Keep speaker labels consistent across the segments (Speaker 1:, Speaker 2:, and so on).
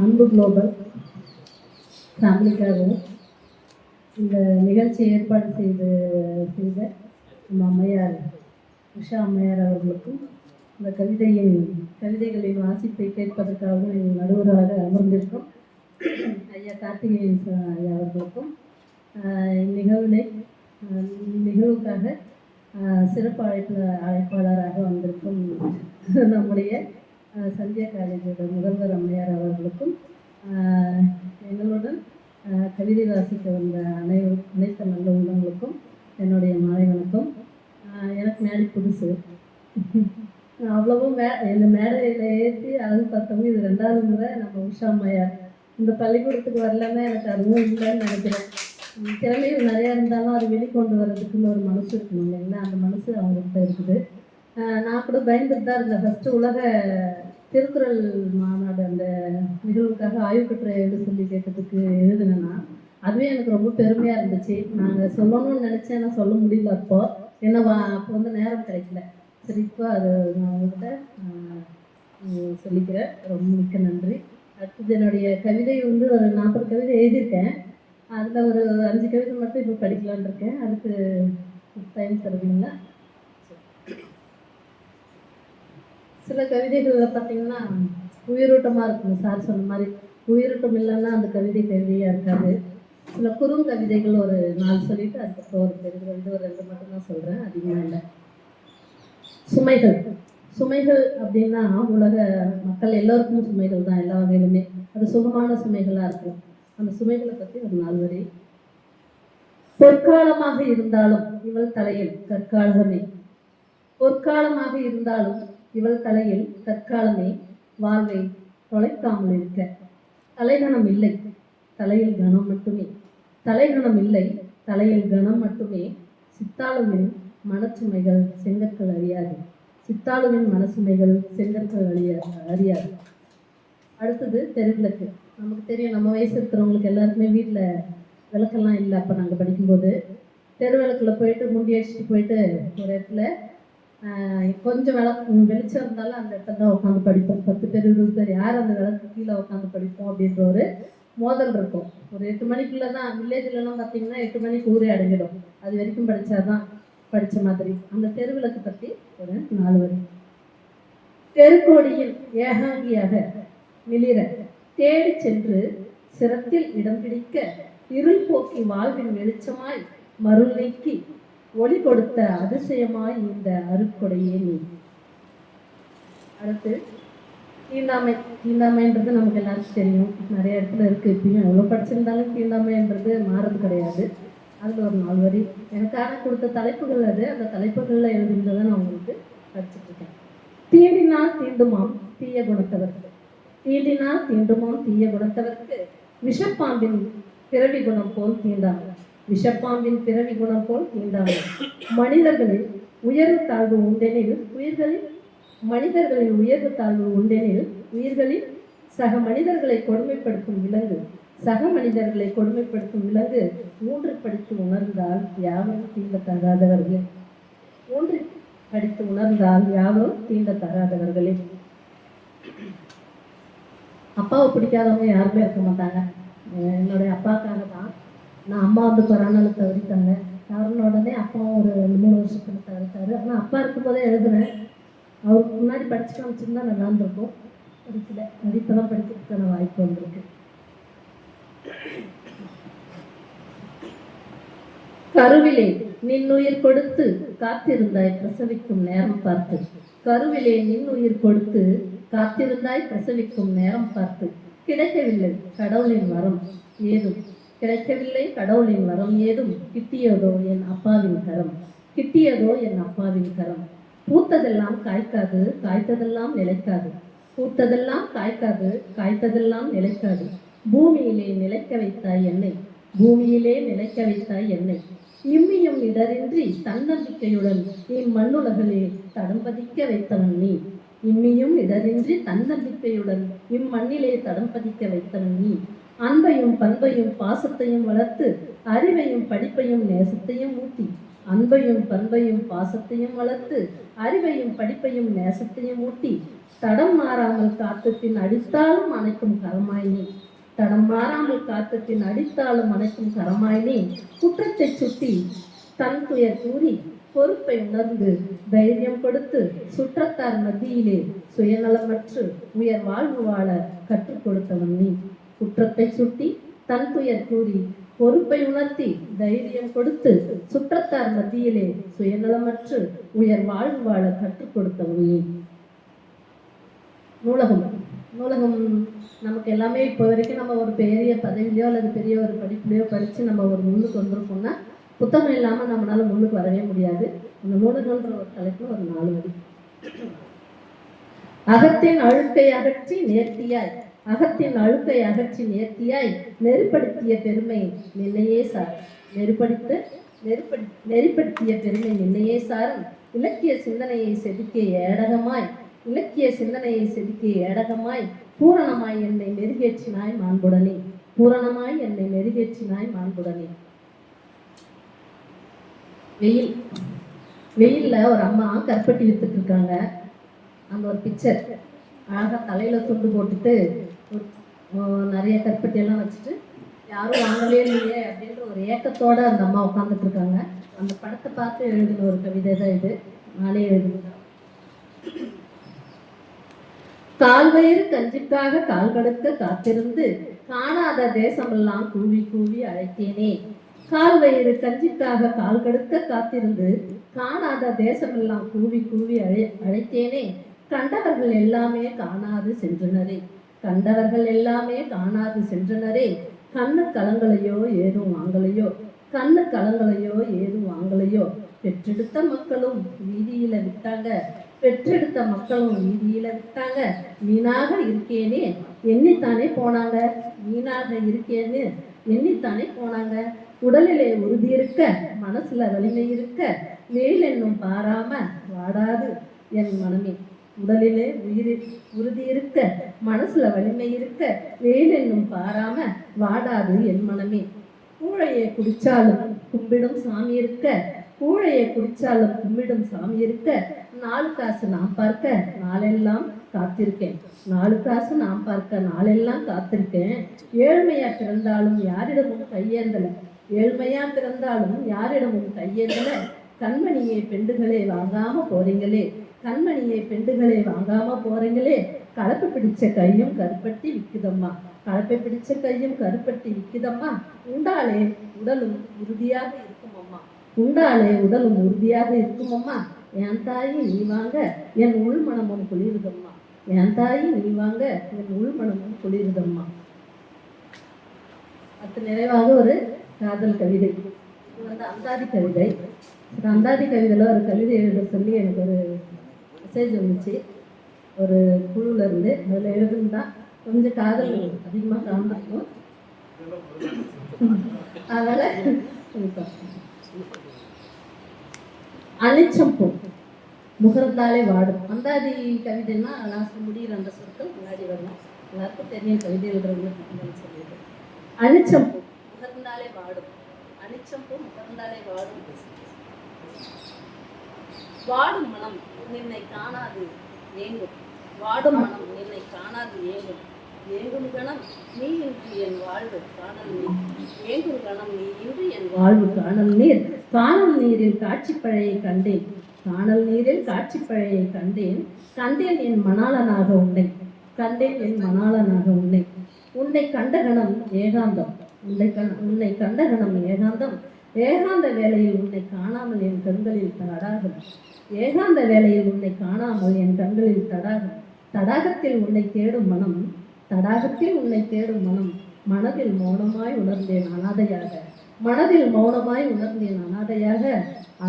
Speaker 1: அன்பு குளோபல் ஃபேமிலிக்காகவும் இந்த நிகழ்ச்சி ஏற்பாடு செய்த நம்ம அம்மையார் உஷா அம்மையார் அவர்களுக்கும் இந்த கவிதைகளின் வாசிப்பை கேட்பதற்காகவும் நடுவராக அமர்ந்திருக்கும் ஐயா கார்த்திகேயன் ஐயா அவர்களுக்கும் நிகழ்வுக்காக சிறப்பு அழைப்பாளராக வந்திருக்கும் நம்முடைய சந்தியா காலேஜோட முதல்வர் அம்மையார் அவர்களுக்கும் எங்களுடன் கவிதை வாசிக்க வந்த அனைத்து நல்ல உள்ளங்களுக்கும் என்னுடைய மாலை வணக்கம். எனக்கு மேடை புதுசு, அவ்வளவும் இந்த மேடையில் ஏற்றி அழகு பார்த்தவங்க இது 2வது முறை நம்ம உஷா அம்மையார் இந்த பள்ளிக்கூடத்துக்கு வரலன்னா எனக்கு அதுவும் இல்லைன்னு நினைக்கிறேன். திறமைகள் நிறையா இருந்தாலும் அது வெளிக்கொண்டு வர்றதுக்குன்னு ஒரு மனசு இருக்கணும் இல்லைங்களா? அந்த மனசு அவங்ககிட்ட இருக்குது. நான் கூட பயந்துட்டு தான் இருந்தேன். ஃபஸ்ட்டு உலக திருக்குறள் மாநாடு அந்த நிகழ்வுக்காக ஆய்வு கட்டுரை எழுத சொல்லி கேட்டதுக்கு எழுதுனேன்னா அதுவே எனக்கு ரொம்ப பெருமையாக இருந்துச்சு. நாங்கள் சொல்லணும்னு நினச்சேன், ஆனால் சொல்ல முடியல. அப்போ வந்து நேரம் கிடைக்கல. சரி, இப்போ அது நான் உங்கள்கிட்ட சொல்லிக்கிறேன். ரொம்ப மிக்க நன்றி. அடுத்தது என்னுடைய கவிதை வந்து ஒரு 40 கவிதை எழுதியிருக்கேன். அதில் ஒரு 5 கவிதை மட்டும் இப்போ படிக்கலான் இருக்கேன். அதுக்கு டைம் தருவீங்களா? சில கவிதைகளில் பார்த்தீங்கன்னா உயிரோட்டமாக இருக்கும். சார் சொன்ன மாதிரி உயிரோட்டம் இல்லைன்னா அந்த கவிதையாக இருக்காது. சில குறுங்கவிதைகள் ஒரு 4 சொல்லிட்டு அதுக்கப்புறம் ஒரு கவிதை ஒரு 2 மட்டும்தான் சொல்கிறேன், அதிகமாக இல்லை. சுமைகள் அப்படின்னா உலக மக்கள் எல்லோருக்கும் சுமைகள் தான், எல்லா வகையிலுமே. அது சுகமான சுமைகளாக இருக்கும். அந்த சுமைகளை பற்றி ஒரு 4 வரி. பொற்காலமாக இருந்தாலும் இவள் தலையில் கற்காலமே, பொற்காலமாக இருந்தாலும் இவள் தலையில் கற்காலமே, வாழ்வை தொலைக்காமல் இருக்க. தலைகணம் இல்லை, தலையில் கணம் மட்டுமே. தலைகணம் இல்லை, தலையில் கணம் மட்டுமே. சித்தாளுவின் மனச்சுமைகள் செங்கற்கள் அறியாது. சித்தாளுவின் மனசுமைகள் செங்கற்கள் அறியாது. அடுத்தது தெருவிளக்கு. நமக்கு தெரியும், நம்ம வயசு இருக்கிறவங்களுக்கு எல்லாருக்குமே வீட்டில் விளக்கெல்லாம் இல்லை. அப்போ நாங்கள் படிக்கும்போது தெருவிளக்கில் போயிட்டு முண்டி அடிச்சுட்டு போயிட்டு ஒரு இடத்துல கொஞ்சம் வெளிச்சம் இருந்தாலும் அந்த இடத்துல தான் உட்காந்து படிப்போம். 10 பேர் 20 பேர் யார் அந்த விளக்கு கீழே உட்காந்து படிப்போம் அப்படின்ற ஒரு மோதல் இருக்கும். ஒரு 8 மணிக்குள்ளே தான் வில்லேஜ்லலாம் பார்த்தீங்கன்னா 8 மணிக்கு ஊரே அடங்கிடும். அது வரைக்கும் படித்தாதான் படித்த மாதிரி. அந்த தெருவிளக்கு பற்றி ஒரு 4 வரி. தெருக்கோடியில் ஏகாங்கியாக மிளிர தேடி சென்று சிரத்தில் இடம் பிடிக்க இருள் போக்கி வாழ்வின் வெளிச்சமாய் மருள் நீக்கி ஒளி கொடுத்த அதிசயமாய் இந்த அருட்கொடையே நீ. அடுத்து தீண்டாமைன்றது நமக்கு எல்லாருக்கும் தெரியும், நிறைய இடத்துல இருக்கு. இப்பயும் எவ்வளோ படிச்சிருந்தாலும் தீண்டாமைன்றது மாறது கிடையாது. அதில் ஒரு 4 வரி எனக்காக கொடுத்த தலைப்புகள் அது. அந்த தலைப்புகளில் எழுதுன்றதை நான் உங்களுக்கு படிச்சுட்டு இருக்கேன். தீண்டினால் தீண்டுமாம் தீய குணத்தவருக்கு, தீண்டினால் தீண்டுமாம் தீய குணத்தவருக்கு விஷப்பாம்பின் பிறவி குணம் போல் தீண்டாமல், விஷப்பாம்பின் பிறவி குணம் போல் தீண்டாமல். மனிதர்களில் உயர்வு தாழ்வு உண்டெனில் மனிதர்களின் உயர்வு தாழ்வு உண்டெனில் உயிர்களில் சக மனிதர்களை கொடுமைப்படுத்தும் விலங்கு, சக மனிதர்களை கொடுமைப்படுத்தும் விலங்கு ஊன்று படித்து உணர்ந்தால் யாவரும் தீண்டத்தகாதவர்கள், ஊன்று படித்து உணர்ந்தால் யாவரும் தீண்டத்தகாதவர்களே. அப்பாவை பிடிக்காதவங்க யாருமே இருக்க மாட்டாங்க. என்னுடைய அப்பாவுக்காக தான் நான் அம்மா வந்து கொரோனாவில் தவறிட்டாங்க. தவறின உடனே அப்பாவும் ஒரு 3 வருஷத்துல தவறிட்டாரு. ஆனால் அப்பா இருக்கும்போதே எழுதுனேன். அவருக்கு முன்னாடி படிச்சு காமிச்சிருந்தா நல்லா இருந்திருக்கும். படிக்கல, அது இப்போ தான் படிக்கிறதுக்கான வாய்ப்பு வந்திருக்கு. கருவிலே நின்னுயிர் கொடுத்து காத்திருந்தாய் பிரசவிக்கும் நேரம் பார்த்து, கருவிலே நின்னுயிர் கொடுத்து காத்திருந்தாய் பிரசவிக்கும் நேரம் பார்த்து. கிடைக்கவில்லை கடவுளின் வரம் ஏதும், கிடைக்கவில்லை கடவுளின் வரம் ஏதும். கிட்டியதோ என் அப்பாவின் கரம், கிட்டியதோ என் அப்பாவின் கரம். பூத்ததெல்லாம் காய்க்காது காய்த்ததெல்லாம் நிலைக்காது, பூத்ததெல்லாம் காய்க்காது காய்த்ததெல்லாம் நிலைக்காது. பூமியிலே நிலைக்க வைத்தாய் என்னை, பூமியிலே நிலைக்க வைத்தாய் என்னை. இம்மியும் இடரின்றி தன்னம்பிக்கையுடன் இம்மண்ணுலகிலே தடம் பதிக்க வைத்தவன் நீ, இம்மியும் இடரின்றி தன்னம்பிக்கையுடன் இம்மண்ணிலே தடம் பதிக்க வைத்தவன் நீ. அன்பையும் பண்பையும் பாசத்தையும் வளர்த்து அறிவையும் படிப்பையும் நேசத்தையும் ஊட்டி அன்பையும் பண்பையும் பாசத்தையும் வளர்த்து அறிவையும் படிப்பையும் நேசத்தையும் ஊட்டி தடம் மாறாமல் காத்தத்தின் அடித்தாலும் அணைக்கும் கரமாய் நீ. தடம் மாறாமல் காத்தத்தின் அடித்தாலும் அணைக்கும் கரமாய் நீ. குற்றத்தை சுட்டி தன் துயர் கூறி பொறுப்பை உணர்ந்து தைரியம் கொடுத்து சுற்றத்தார் மத்தியிலே சுயநலமற்று உயர் வாழ்வு வாழ கற்றுக் கொடுத்தவன் நீ. குற்றத்தை சுட்டி தன் துயர் கூறி பொறுப்பை உணர்த்தி தைரியம் கொடுத்து சுற்றத்தார் மத்தியிலே சுயநலமற்று உயர் வாழ்வு வாழ கற்றுக் கொடுத்தவன் நீ. நூலகம் நூலகம் நமக்கு எல்லாமே இப்போ வரைக்கும் நம்ம ஒரு பெரிய பதவியிலையோ அல்லது பெரிய ஒரு படிப்புலையோ படித்து நம்ம ஒரு முன்னுக்கு வந்திருக்கோம்னா புத்தகம் இல்லாமல் நம்மளால முன்னுக்கு வரவே முடியாது. அந்த நூலகம்ன்ற ஒரு தலைப்பில் ஒரு 4 வரி. அகத்தின் அழுக்கை அகற்றி நேர்த்தியாய் அகத்தின் அழுக்கை அகற்றி நேர்த்தியாய் நெருப்படுத்திய பெருமை நின்னையே சார். நெறிப்படுத்திய பெருமை நின்னையே சாரும். இலக்கிய சிந்தனையை செதுக்கிய ஏடகமாய் பூரணமாய் என்னை மெருகேற்றினாய் மாண்புடனே. வெயில்ல ஒரு அம்மா கருப்பட்டி வித்துட்டு இருக்காங்க. அந்த ஒரு பிக்சர் அழகா தலையில துண்டு போட்டுட்டு நிறைய கருப்பட்டி எல்லாம் வச்சுட்டு யாரும் வாங்கவே இல்லையே அப்படின்ற ஒரு ஏக்கத்தோட அந்த அம்மா உட்காந்துட்டு இருக்காங்க. அந்த படத்தை பார்த்து எழுதின ஒரு கவிதை தான் இது. நானே எழுதினேன். கால்வயிறு கஞ்சிக்காக கால் கடுக்க காத்திருந்து காணாத தேசமெல்லாம் கூவி கூவி அழைத்தேனே. கால்வயிறு கஞ்சிக்காக கால் கடுக்க காத்திருந்து காணாத தேசமெல்லாம் கூவி கூவி அழைத்தேனே. கண்டவர்கள் எல்லாமே காணாது சென்றனரே. கண்ணு கலங்களையோ ஏதும் வாங்கலையோ. பெற்றெடுத்த மக்களும் வீதியில விட்டாங்க. வீணாக இருக்கேனே எண்ணித்தானே போனாங்க. உடலிலே உறுதி இருக்க மனசுல வலிமை இருக்க வெயில் என்னும் பாராம வாடாது என் மனமே. உடலிலே உறுதி இருக்க மனசுல வலிமை இருக்க வெயில் என்னும் பாராம வாடாது என் மனமே. கூழையை குடிச்சாலும் கும்பிடும் சாமி இருக்க 4 காசு நாம் பார்க்க நாளெல்லாம் காத்திருக்கேன். ஏழ்மையா பிறந்தாலும் யாரிடமும் கையேந்தல. கண்மணியை பெண்டுகளே வாங்காம போறீங்களே. கலப்பு பிடிச்ச கையும் கருப்பட்டி விக்குதம்மா. உண்டாலே உடலும் உறுதியாக இருக்குமம்மா. என் தாயி நீ வாங்க என் உள்மனமும் குளிருதம்மா. அடுத்து நிறைவாக ஒரு காதல் கவிதை. இது வந்து அந்தாதி கவிதை. அந்தாதி கவிதையில் ஒரு கவிதை எழுத சொல்லி எனக்கு ஒரு மெசேஜ் வந்துச்சு ஒரு குழுவில் இருந்து. அதில் எழுதுனா கொஞ்சம் காதல் அதிகமாக காண்பிக்கும். அதனால அனிச்சம் பூ முகர்ந்தாலே வாடும். அந்தாதி கவிதைன்னா லாஸ்ட் முடிகிற அந்த சொற்கள் முன்னாடி வரணும். எல்லாருக்கும் தெரியும் கவிதை எழுதுறவங்களுக்கு சொல்லிடு. அனிச்சம் பூ முகர்ந்தாலே வாடும். வாடும் மனம் நின்னை காணாது ஏங்கும். ஏங்கும் கணம் நீ இன்றி என் வாழ்வு காணல் நீர். காணல் நீரில் காட்சிப்பழையை கண்டேன். கண்டேன் என் மணாளனாக உன்னை. உன்னை கண்டகணம் ஏகாந்தம். ஏகாந்த வேளையில் உன்னை காணாமல் என் கண்களில் தடாகம். தடாகத்தில் உன்னை தேடும் மனம். மனதில் மௌனமாய் உணர்ந்தேன்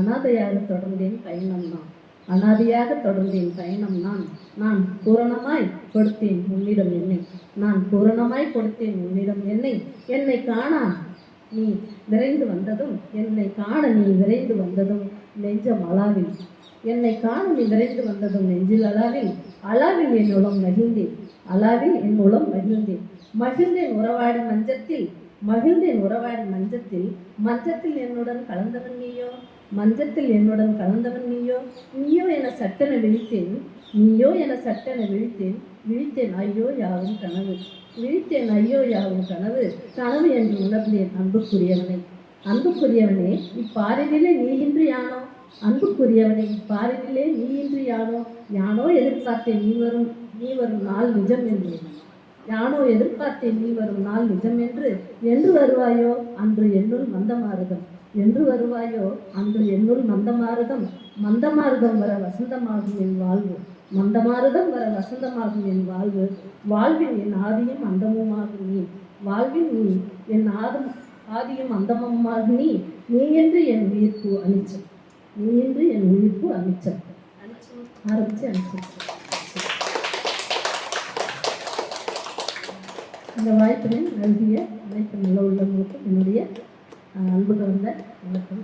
Speaker 1: அனாதையாக தொடர்ந்தேன் பயணம் நான் பூரணமாய் கொடுத்தேன் உன்னிடம் என்னை. என்னை காண நீ விரைந்து வந்ததும் நெஞ்சம் அளாவில். நெஞ்சில் அளாவில் என் உளம் மகிழ்ந்தேன். மகிழ்ந்தேன் உறவாடி மஞ்சத்தில். மஞ்சத்தில் என்னுடன் கலந்தவன் நீயோ. மஞ்சத்தில் என்னுடன் கலந்தவன் நீயோ. நீயோ என சட்டென விழித்தேன், நீயோ என சட்டென விழித்தேன். விழித்தேன் ஐயோ யாவும் கனவு, விழித்தேன் ஐயோ யாவும் கனவு. கனவு என்று உணர்ந்தேன் அன்புக்குரியவனை. அன்புக்குரியவனே இப்பாரினிலே நீயின்றி யானோ. அன்புக்குரியவனை இப்பாரினிலே நீயின்றி யானோ. யானோ எதிர்பார்த்தேன் நீ வரும் நாள் நிஜம் என்று. யானோ எதிர்பார்த்தேன் நீ வரும் நாள் நிஜம் என்று வருவாயோ அன்று என்னுள் மந்தமாருதம். என்று வருவாயோ அன்று என்னுள் மந்தமாருதம். மந்தமாருதம் வர வசந்தமாகும் என் வாழ்வு. மந்தமாருதம் வர வசந்தமாகும் என் வாழ்வு. வாழ்வில் என் ஆதியும் அந்தமுமாகும் நீ. வாழ்வில் நீ என் ஆதியும் அந்தமுமாக நீ. நீ என்று என் உயிர்ப்பு அனிச்சம். நீ என்று என் உயிர்ப்பு அனிச்சம். ஆரம்பிச்சு அனிச்சம். இந்த வாய்ப்பினை நல்கிய அனைத்து நல்ல உள்ளவர்களுக்கும் என்னுடைய அன்பு கலந்த வணக்கம்.